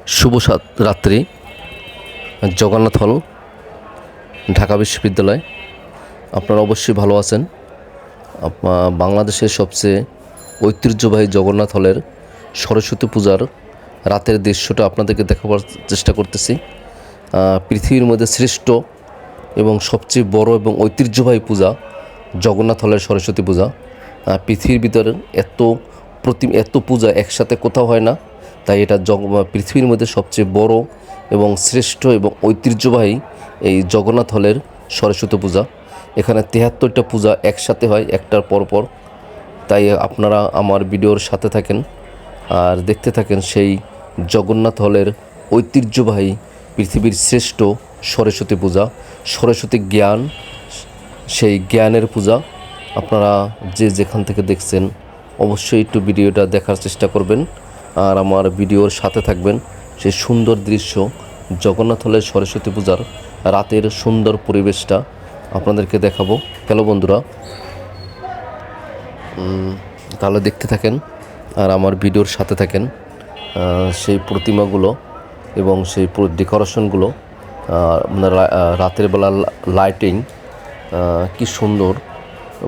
শুভ রাত্রি। জগন্নাথ হল, ঢাকা বিশ্ববিদ্যালয়। আপনারা অবশ্যই ভালো আছেন। বাংলাদেশের সবচেয়ে ঐতিহ্যবাহী জগন্নাথ হলের সরস্বতী পূজার রাতের দৃশ্যটা আপনাদেরকে দেখাবার চেষ্টা করতেছি। পৃথিবীর মধ্যে শ্রেষ্ঠ এবং সবচেয়ে বড় এবং ঐতিহ্যবাহী পূজা জগন্নাথ হলের সরস্বতী পূজা। পৃথিবীর ভিতরে এত পূজা একসাথে কোথাও হয় না, তাই এটা পৃথিবীর মধ্যে সবচেয়ে বড় এবং শ্রেষ্ঠ এবং ঐতিহ্যবাহী এই জগন্নাথ হলের সরস্বতী পূজা। এখানে ৭৩টা পূজা একসাথে হয় একটার পর। তাই আপনারা আমার ভিডিওর সাথে থাকেন আর দেখতে থাকেন সেই জগন্নাথ হলের ঐতিহ্যবাহী পৃথিবীর শ্রেষ্ঠ সরস্বতী পূজা, সরস্বতী জ্ঞান, সেই জ্ঞানের পূজা। আপনারা যে যেখান থেকে দেখছেন অবশ্যই একটু ভিডিওটা দেখার চেষ্টা করবেন আর আমার ভিডিওর সাথে থাকবেন। সেই সুন্দর দৃশ্য জগন্নাথ হলের সরস্বতী পূজার রাতের সুন্দর পরিবেশটা আপনাদেরকে দেখাবো। হ্যালো বন্ধুরা, তাহলে দেখতে থাকেন আর আমার ভিডিওর সাথে থাকেন। সেই প্রতিমাগুলো এবং সেই ডেকোরেশনগুলো, রাতের বেলা লাইটিং কি সুন্দর।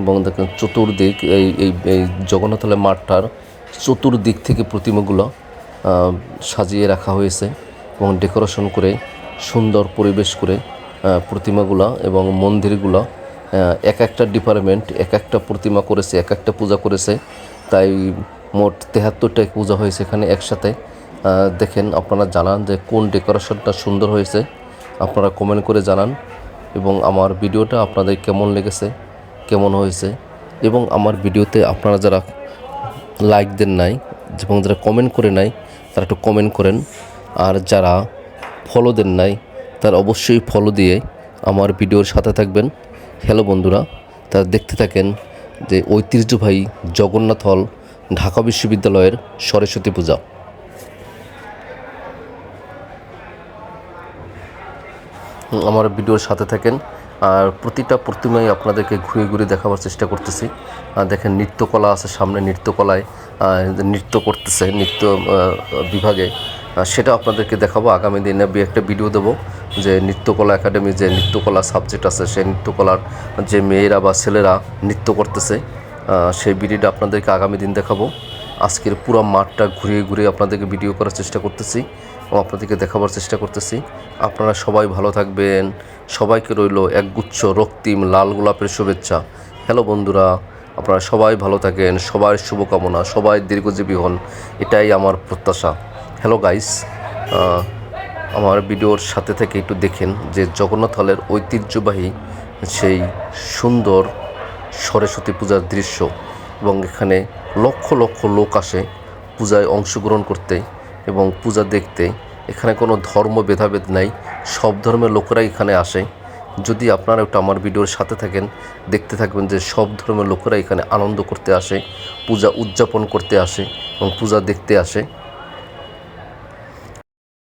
এবং দেখেন চতুর্দিক এই জগন্নাথ হলের মাঠটার চতুর্দিক থেকে প্রতিমাগুলো সাজিয়ে রাখা হয়েছে এবং ডেকোরেশন করে সুন্দর পরিবেশ করে প্রতিমাগুলা এবং মন্দিরগুলো এক একটা ডিপার্টমেন্ট এক একটা প্রতিমা করেছে, এক একটা পূজা করেছে। তাই মোট ৭৩টা পূজা হয়েছে এখানে একসাথে। দেখেন, আপনারা জানান যে কোন ডেকোরেশনটা সুন্দর হয়েছে, আপনারা কমেন্ট করে জানান। এবং আমার ভিডিওটা আপনাদের কেমন লেগেছে, কেমন হয়েছে, এবং আমার ভিডিওতে আপনারা যারা লাইক দেন নাই এবং যারা কমেন্ট করে নাই তারা একটু কমেন্ট করেন। আর যারা ফলো দেন নাই তারা অবশ্যই ফলো দিয়ে আমার ভিডিওর সাথে থাকবেন। হ্যালো বন্ধুরা, তারা দেখতে থাকেন যে ঐতিহ্যবাহী জগন্নাথ হল, ঢাকা বিশ্ববিদ্যালয়ের সরস্বতী পূজা। আমার ভিডিওর সাথে থাকেন আর প্রতিটা প্রতিমাই আপনাদেরকে ঘুরে ঘুরে দেখাবার চেষ্টা করতেছি। দেখেন নৃত্যকলা আছে সামনে, নৃত্যকলায় নৃত্য করতেছে নৃত্য বিভাগে, সেটা আপনাদেরকে দেখাবো। আগামী দিনে একটা ভিডিও দেবো যে নৃত্যকলা একাডেমি যে নৃত্যকলা সাবজেক্ট আছে সেই নৃত্যকলার যে মেয়েরা বা ছেলেরা নৃত্য করতেছে, সেই ভিডিওটা আপনাদেরকে আগামী দিন দেখাবো। আজকের পুরো মাঠটা ঘুরিয়ে ঘুরিয়ে আপনাদেরকে ভিডিও করার চেষ্টা করতেছি এবং আপনাদেরকে দেখাবার চেষ্টা করতেছি। আপনারা সবাই ভালো থাকবেন। সবাইকে রইল একগুচ্ছ রক্তিম লাল গোলাপের শুভেচ্ছা। হ্যালো বন্ধুরা, আপনারা সবাই ভালো থাকেন, সবার শুভকামনা, সবাই দীর্ঘজীবী হন, এটাই আমার প্রত্যাশা। হ্যালো গাইস, আমার ভিডিওর সাথে থেকে একটু দেখেন যে জগন্নাথ হলের ঐতিহ্যবাহী সেই সুন্দর সরস্বতী পূজার দৃশ্য। এবং এখানে লক্ষ লক্ষ লোক আসে পূজায় অংশগ্রহণ করতে এবং পূজা দেখতে। এখানে কোনো ধর্ম ভেদাভেদ নাই, সব ধর্মের লোকেরা এখানে আসে। যদি আপনারা একটু আমার ভিডিওর সাথে থাকেন দেখতে থাকবেন যে সব ধর্মের লোকেরা এখানে আনন্দ করতে আসে, পূজা উদযাপন করতে আসে এবং পূজা দেখতে আসে।